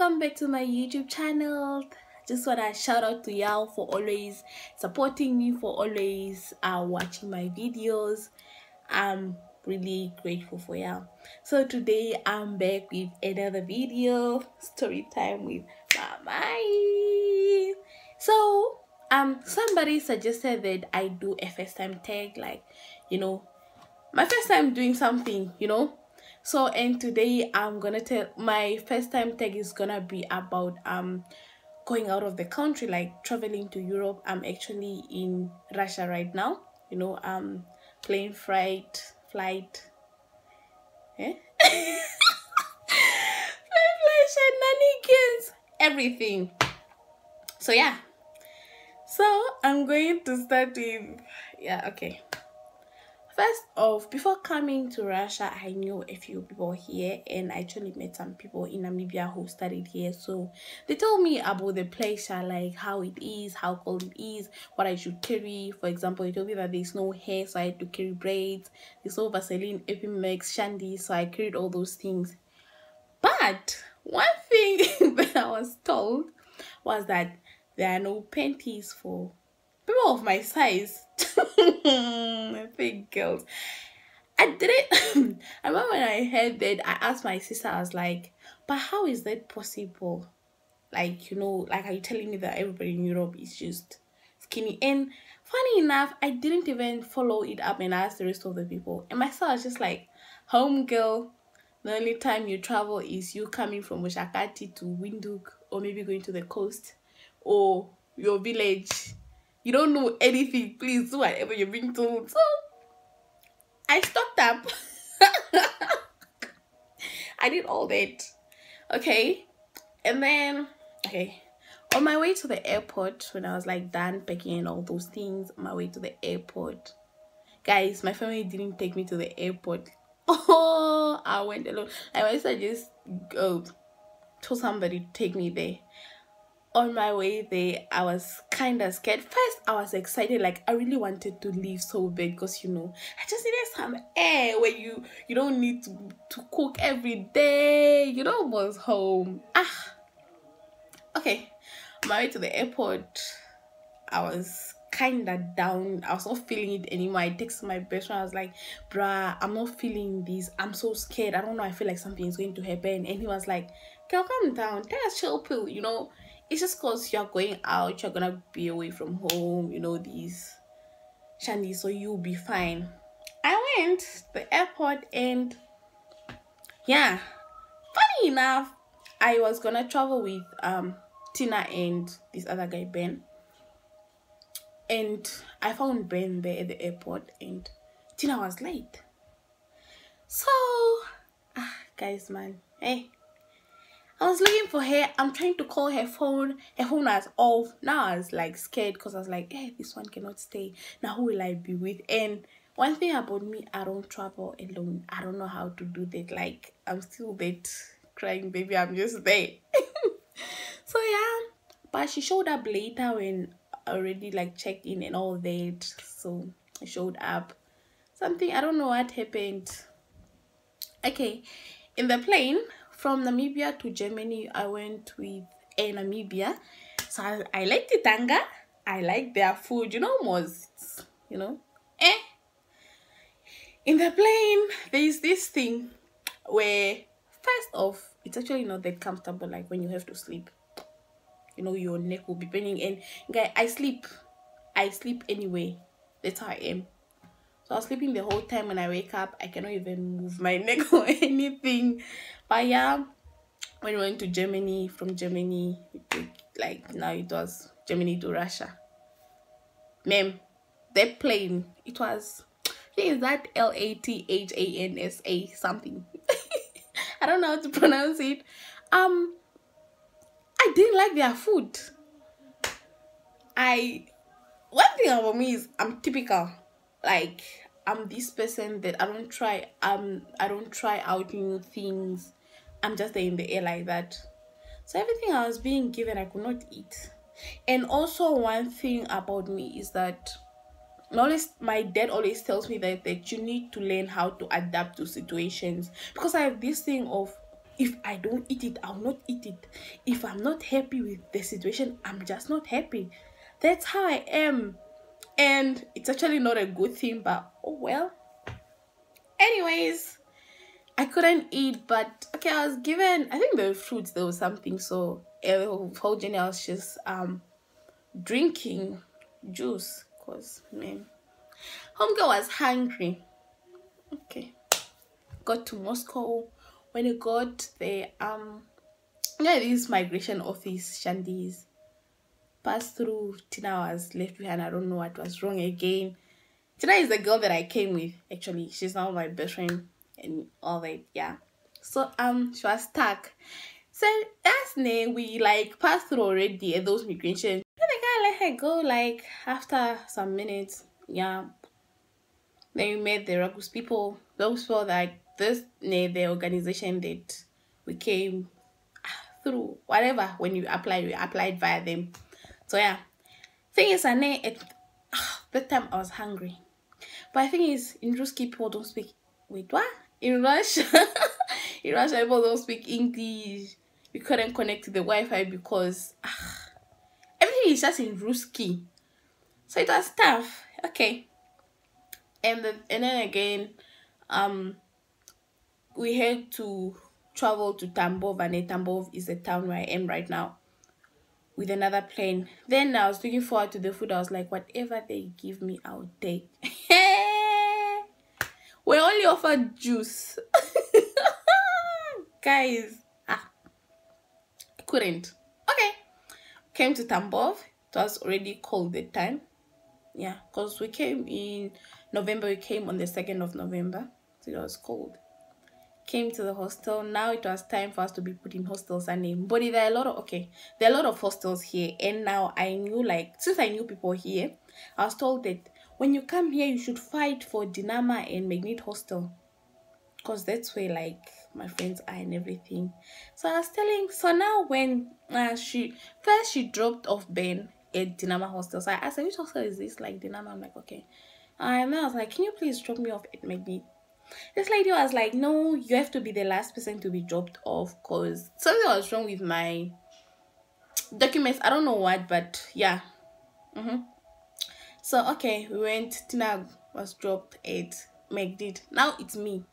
welcome back to my YouTube channel. Just want to shout out to y'all for always supporting me, for always watching my videos. I'm really grateful for y'all. So today I'm back with another video, story time with Mama. So somebody suggested that I do a first time tag, like, my first time doing something, So, and today I'm gonna tell my first time tag is gonna be about going out of the country, like traveling to Europe. I'm actually in Russia right now, plane flight eh? Flight shenanigans, everything. So yeah, so I'm going to start with okay. First off, before coming to Russia, I knew a few people here, and I actually met some people in Namibia who studied here. So they told me about the place, like how it is, how cold it is, what I should carry. For example, they told me that there's no hair, so I had to carry braids. There's no Vaseline, Epimex, Shandy, so I carried all those things. But one thing that I was told was that there are no panties for people of my size. Big girls. I didn't I remember when I heard that, I asked my sister, I was like, but how is that possible? Like, are you telling me that everybody in Europe is just skinny? And funny enough, I didn't even follow it up and ask the rest of the people. And my sister was just like, home girl, the only time you travel is you coming from Oshakati to Windhoek, or maybe going to the coast or your village. You don't know anything. Please do whatever you're being told. So I stocked up. I did all that. Okay. And then, on my way to the airport, when I was like done packing and all those things, on my way to the airport, guys, my family didn't take me to the airport. Oh, I went alone. I just told somebody to take me there. On my way there, I was kind of scared. First, I was excited, like I really wanted to leave so bad, because I just needed some air where you don't need to cook every day. Was home. Okay. On my way to the airport, I was kind of down. I was not feeling it anymore. I texted my best friend. I was like, bruh, I'm not feeling this. I'm so scared. I don't know. I feel like something is going to happen. And he was like, girl, calm down. Take a chill pill, It's just because you're going out, you're gonna be away from home, these shandy, so you'll be fine. I went to the airport, and yeah, funny enough, I was gonna travel with Tina and this other guy, Ben. And I found Ben there at the airport, and Tina was late. So, guys, man, hey. I was looking for her. I'm trying to call her phone. Her phone was off. Now I was like scared, because I was like, hey, this one cannot stay. Now who will I be with? And one thing about me, I don't travel alone. I don't know how to do that. Like, I'm still that crying baby. I'm just there. So yeah. But she showed up later when I already like checked in and all that. So I showed up. Something, I don't know what happened. Okay. In the plane from Namibia to Germany, I went with Air Namibia. So I like the tanga. I like their food, most, In the plane, there is this thing where, first off, it's actually not that comfortable, like when you have to sleep. Your neck will be bending, and guy, I sleep anyway. That's how I am. So I was sleeping the whole time. When I wake up, I cannot even move my neck or anything. But yeah, when we went to Germany, from Germany, now it was Germany to Russia. Ma'am, that plane, it was, is that LATHANSA something. I don't know how to pronounce it. I didn't like their food. One thing about me is I'm typical. Like, I'm this person that I don't try out new things. I'm just there in the air like that. So everything I was being given, I could not eat. And also, one thing about me is that my dad always tells me that you need to learn how to adapt to situations, because I have this thing of, If I don't eat it, I'll not eat it. If I'm not happy with the situation, I'm just not happy. That's how I am. And it's actually not a good thing, but oh well. Anyways, I couldn't eat, but okay, I was given, I think there were fruits, there was something. So the whole journey I was just drinking juice, because man, homegirl was hungry. Okay, got to Moscow. When I got there, this migration office shandies passed through. Tina was left behind. I don't know what was wrong again. Tina is the girl that I came with. Actually, she's now my best friend and all that. Yeah. So she was stuck. So that's name we like passed through already at those migration. Then the guy let her go. Like after some minutes, yeah. Then we met the Ragus people. Those people that this the organization that we came through. Whatever, when you apply, we applied via them. So yeah. Thing is, that time I was hungry. But the thing is, in Ruski people don't speak. Wait, what? In Russia, in Russia people don't speak English. We couldn't connect to the Wi-Fi because everything is just in Ruski. So it was tough. Okay. And then again, we had to travel to Tambov, and Tambov is the town where I am right now, with another plane. Then I was looking forward to the food. I was like, whatever they give me, I'll take. We only offered juice. Guys, I couldn't. Okay. Came to Tambov. It was already cold that time. Yeah, because we came in November. We came on the 2nd of November. So it was cold. Came to the hostel. Now it was time for us to be put in hostels. And but there are a lot of hostels here. And now I knew, like, since I knew people here, I was told that when you come here, you should fight for Dinama and Magnet Hostel, because that's where like my friends are and everything. So I was telling. So now when she dropped off Ben at Dinama Hostel. So I asked her, which hostel is this? Like Dinama. I'm like, okay. And then I was like, can you please drop me off at Magnet? This lady was like, no, you have to be the last person to be dropped off because something was wrong with my documents. I don't know what, but yeah. So okay, we went. Tina was dropped at Magnet. Now it's me.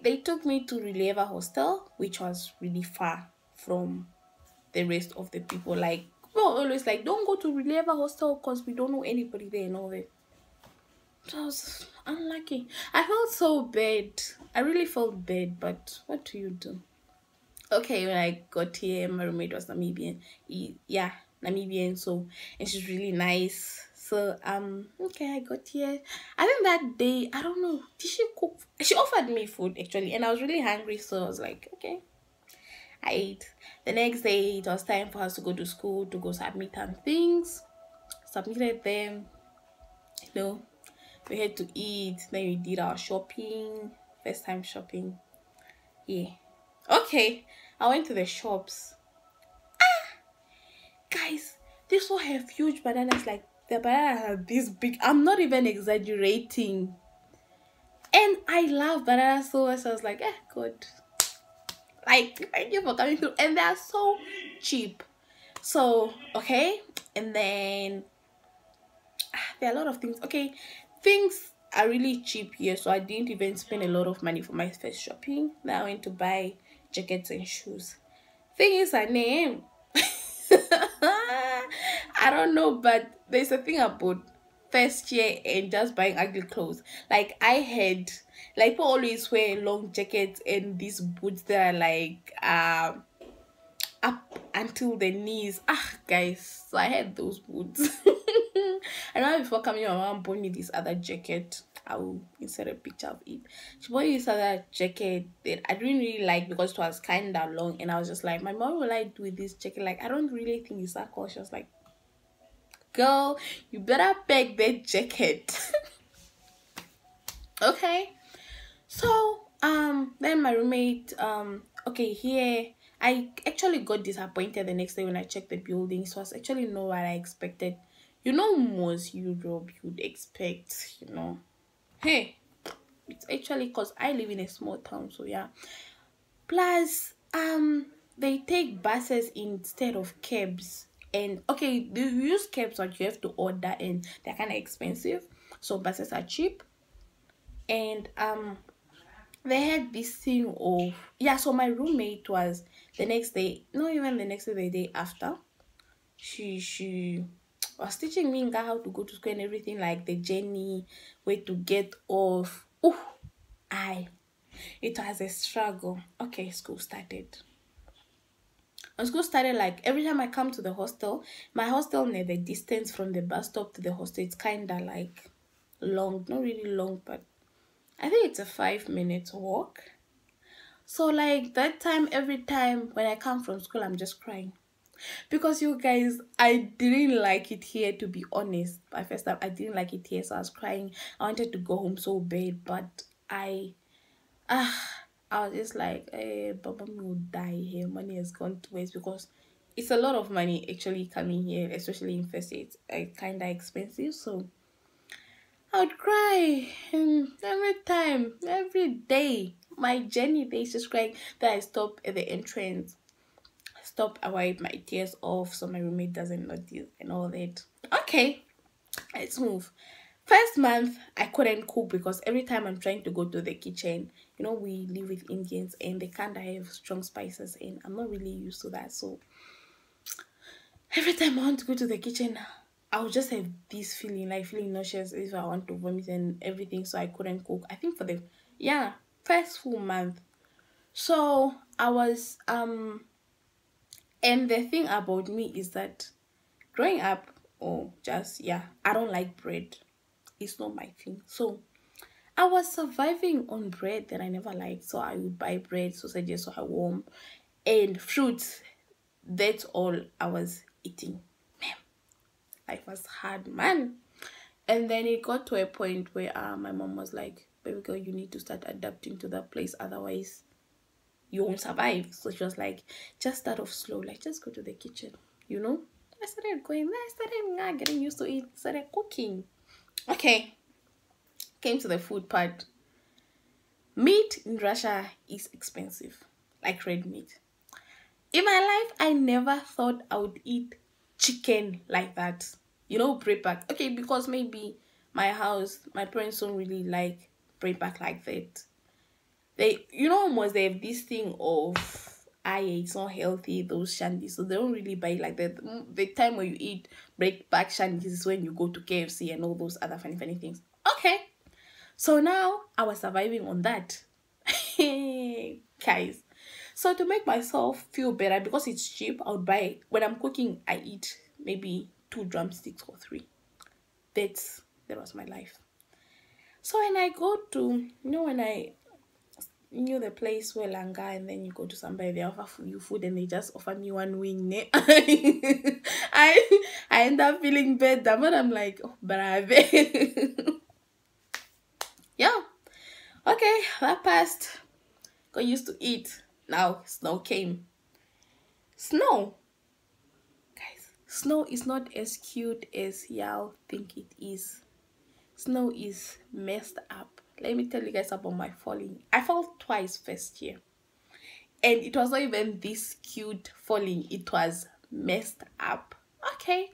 They took me to Reliever Hostel, which was really far from the rest of the people. Like, people always like, don't go to Reliever Hostel because we don't know anybody there and all that. So I was unlucky. I felt so bad. I really felt bad, but what do you do? Okay, when I got here, my roommate was Namibian. Yeah, Namibian. So, and she's really nice. So okay, I got here. I think that day, I don't know, did she cook? She offered me food actually, and I was really hungry. So I was like, okay, I ate. The next day, it was time for us to go to school to go submit some things. Submitted them. You know. We had to eat, then we did our shopping. First time shopping. Yeah. Okay. I went to the shops. Guys, these all have huge bananas. Like, the bananas are this big. I'm not even exaggerating. And I love bananas so much. I was like, good. Like, thank you for coming through. And they are so cheap. So, okay. And then, there are a lot of things. Okay. Things are really cheap here, so I didn't even spend a lot of money for my first shopping. Then I went to buy jackets and shoes. Thing is, her name, I don't know, but there's a thing about first year and just buying ugly clothes. Like, I had, like, people always wear long jackets and these boots that are like up until the knees. Guys, so I had those boots. And now before coming, my mom bought me this other jacket. I will insert a picture of it. She bought me this other jacket that I didn't really like because it was kind of long. And I was just like, my mom will like do with this jacket. Like, I don't really think it's that cool. She was like, girl, you better pack that jacket. Okay. So, then my roommate, okay, here, I actually got disappointed the next day when I checked the building. So it was actually not what I expected. You know, most Europe, you'd expect, you know. Hey, It's actually because I live in a small town, so yeah. Plus, they take buses instead of cabs. And okay, they use cabs, but you have to order, and they're kind of expensive. So buses are cheap. And they had this thing of, yeah. So my roommate was the next day, not even the next day, the day after. She was teaching me how to go to school and everything, like the journey, where to get off. Oh, I it was a struggle. Okay, school started. And school started, like every time I come to the hostel, my hostel near the distance from the bus stop to the hostel, it's kinda like long, not really long, but I think it's a 5 minute walk. So like that time, every time when I come from school, I'm just crying. Because you guys, I didn't like it here, to be honest. My first time, I didn't like it here, so I was crying. I wanted to go home so bad, but I was just like, Baba me will die here. Money has gone to waste, because it's a lot of money actually coming here, especially in first aid. It's kind of expensive, so I would cry every time, every day. My journey day is just crying. Then I stop at the entrance, stop, I wipe my tears off so my roommate doesn't notice and all that. Okay, let's move. First month, I couldn't cook because every time I'm trying to go to the kitchen, we live with Indians and they kind of have strong spices, and I'm not really used to that. So every time I want to go to the kitchen, I'll just have this feeling, like feeling nauseous, if I want to vomit and everything. So I couldn't cook. I think for the first full month. So I was and the thing about me is that growing up, I don't like bread. It's not my thing. So I was surviving on bread that I never liked. So I would buy bread, sausages, so I warm, and fruits. That's all I was eating. Man, life was hard, man. And then it got to a point where my mom was like, "Baby girl, you need to start adapting to that place, otherwise you won't survive." So she was like, "Just start off slow, like just go to the kitchen, you know." I started going there, I started getting used to it, started cooking. Okay, came to the food part. Meat in Russia is expensive, like red meat. In my life, I never thought I would eat chicken like that. Bread pack. Okay, because maybe my house, my parents don't really like bread pack like that. They, almost they have this thing of, it's not healthy, those shandies. So they don't really buy it like that. The time when you eat bread pack shandies is when you go to KFC and all those other funny, funny things. Okay. So now I was surviving on that. Guys. So to make myself feel better, because it's cheap, I would buy, when I'm cooking, I eat maybe 2 drumsticks or 3. That was my life. So when I go to, when I knew the place where Langa, and then you go to somebody, they offer you food and they just offer me one wing. I end up feeling better, but I'm like, oh, brave. Yeah. Okay, that passed. Got used to it. Now snow came. Snow. Guys, snow is not as cute as y'all think it is. Snow is messed up. Let me tell you guys about my falling. I fell twice first year. And it was not even this cute falling. It was messed up. Okay.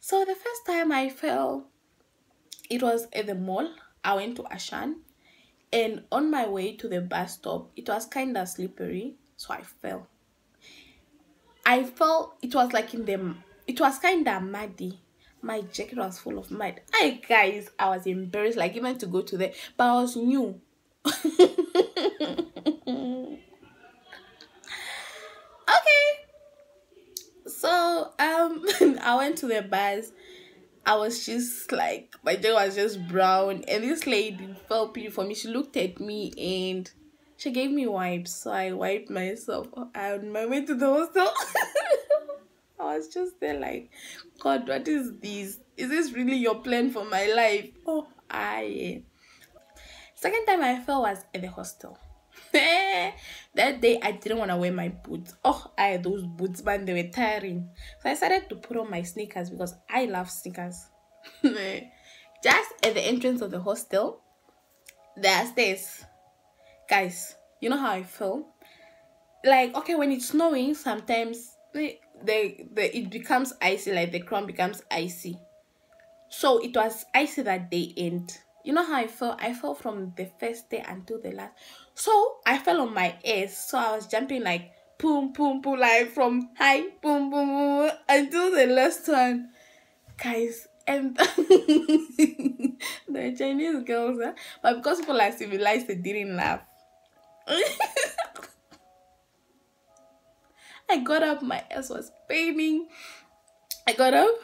So the first time I fell, it was at the mall. I went to Ashan. And on my way to the bus stop, it was kind of slippery. So I fell. It was like it was kind of muddy. My jacket was full of mud. Hi guys, I was embarrassed, like even to go to there, but I was new. Okay. So I went to the bus. I was just like, my jacket was just brown, and this lady felt pity for me. She looked at me and she gave me wipes, so I wiped myself on my way to the hostel. I was just there like, God, what is this? Is this really your plan for my life? Oh, second time I fell was at the hostel. That day I didn't want to wear my boots. Oh, those boots, man, they were tiring. So I started to put on my sneakers because I love sneakers. Just at the entrance of the hostel, There are stairs. Guys, you know how I feel? Like, okay, when it's snowing, sometimes it becomes icy, like the ground becomes icy. So it was icy that day, and you know how I felt? I fell from the first day until the last. So I fell on my ass. So I was jumping like boom, boom, boom, like from high, boom, boom, boom, until the last one. Guys, and the Chinese girls, but because people are civilized, they didn't laugh. I got up, my ass was paining. I got up,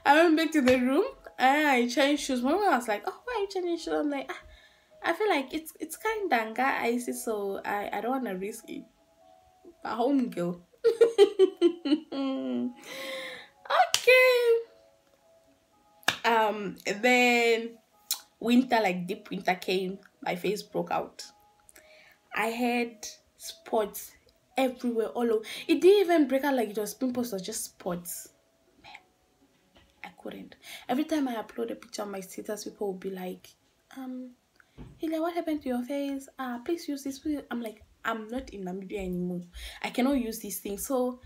I went back to the room, and I changed shoes. My mom was like, "Oh, why are you changing shoes?" I'm like, I feel like it's kind of icy, so I don't want to risk it. A home girl. Okay. Then winter, like deep winter came. My face broke out. I had spots everywhere, all over. It didn't even break out like it was pimples, or just spots. I couldn't. Every time I upload a picture on my status, people will be like, Hilda, what happened to your face? Please use this. Please. I'm like, I'm not in Namibia anymore. I cannot use these things. So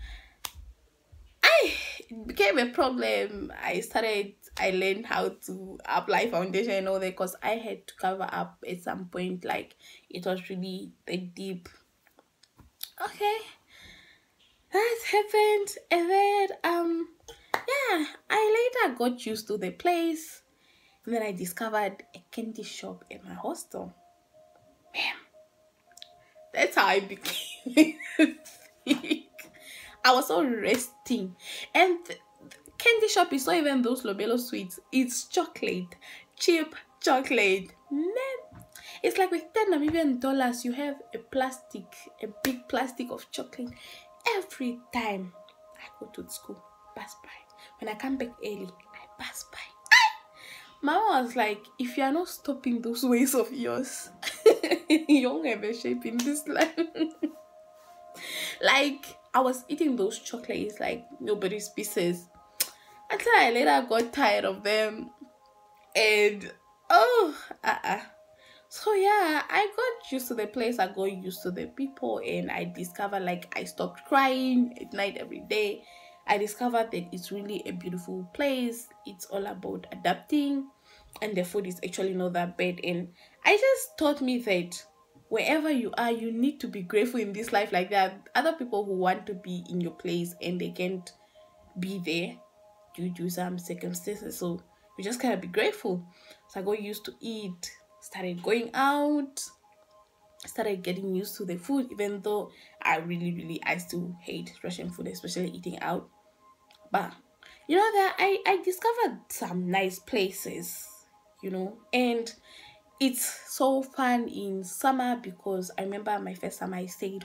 it became a problem. I learned how to apply foundation and all that, because I had to cover up at some point. Like, it was really deep. Okay. That happened, and then yeah, I later got used to the place, and then I discovered a candy shop in my hostel. Man, that's how I became thick. I was so resting, and the candy shop is not even those Lobelo sweets. It's chocolate, cheap chocolate. Man, it's like with 10 Namibian dollars, you have a big plastic of chocolate. Every time I go to school, pass by. When I come back early, I pass by. Mama was like, if you are not stopping those ways of yours, you won't have a shape in this life. Like, I was eating those chocolates like nobody's business. Until I later got tired of them. And, so yeah, I got used to the place, I got used to the people, and I discovered, like, I stopped crying at night every day. I discovered that it's really a beautiful place. It's all about adapting, and the food is actually not that bad. And I just taught me that wherever you are, you need to be grateful in this life. Like, there are other people who want to be in your place and they can't be there due to some circumstances. So you just gotta be grateful. So I got used to it, started going out, started getting used to the food, even though I still hate Russian food, especially eating out. But you know that I discovered some nice places, and it's so fun in summer, because I remember my first summer I stayed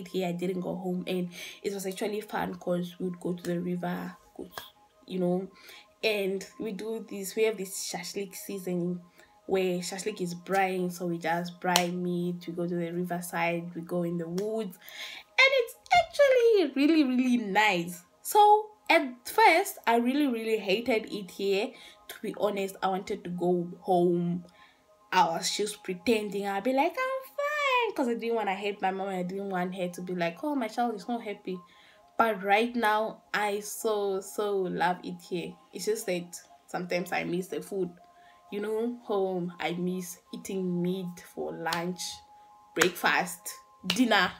here, I didn't go home, and it was actually fun because we would go to the river, and we have this shashlik season where shashlik is brine, so we just brine meat, we go to the riverside, we go in the woods, and it's actually really, really nice. So at first I really, really hated it here. To be honest, I wanted to go home. I was just pretending. I'd be like, I'm fine, because I didn't want to hate my mom, and I didn't want her to be like, oh, my child is not happy. But right now, I so love it here. It's just that sometimes I miss the food. Home, I miss eating meat for lunch, breakfast, dinner,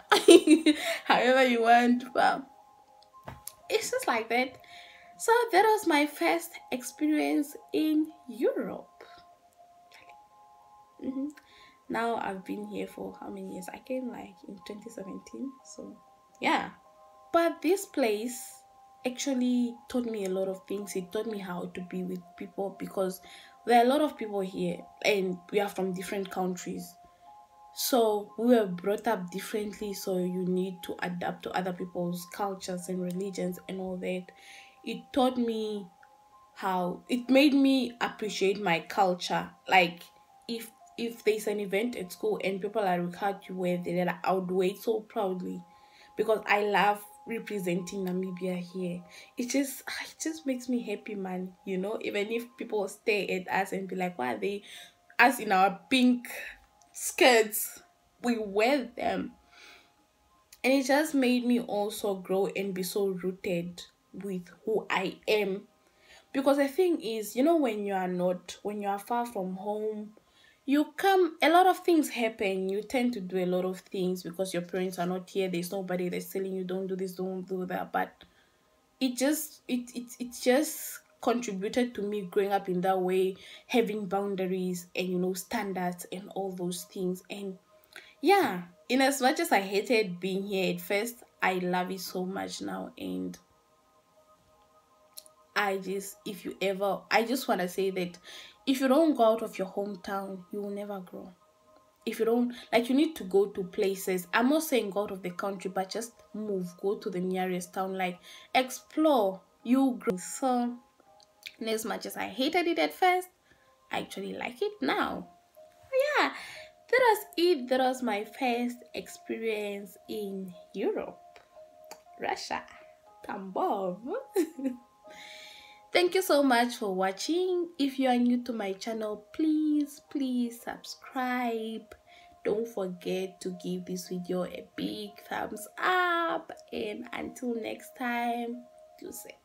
however you want. But it's just like that. So that was my first experience in Europe. Now I've been here for how many years? I came like in 2017. So yeah. But this place actually taught me a lot of things. It taught me how to be with people, because there are a lot of people here and we are from different countries. So we were brought up differently, so you need to adapt to other people's cultures and religions and all that. It taught me it made me appreciate my culture. Like, if there's an event at school and people are required to wear there, I would wear it so proudly, because I love representing Namibia here. It just makes me happy, man. Even if people stare at us and be like, why are they us in our pink skirts. We wear them. And it just made me also grow and be so rooted with who I am. Because the thing is, you know, when you are far from home, a lot of things happen. You tend to do a lot of things because your parents are not here. There's nobody that's telling you don't do this, don't do that. But it just contributed to me growing up in that way, having boundaries and, you know, standards and all those things. And yeah, in as much as I hated being here at first, I love it so much now. And I just want to say that if you don't go out of your hometown, you will never grow. If you don't, like, you need to go to places. I'm not saying go out of the country, but just move, go to the nearest town, like, explore, you grow. So, and as much as I hated it at first, I actually like it now. Yeah, that was it. That was my first experience in Europe, Russia, Tambov. Thank you so much for watching. If you are new to my channel, please subscribe. Don't forget to give this video a big thumbs up. And until next time, do say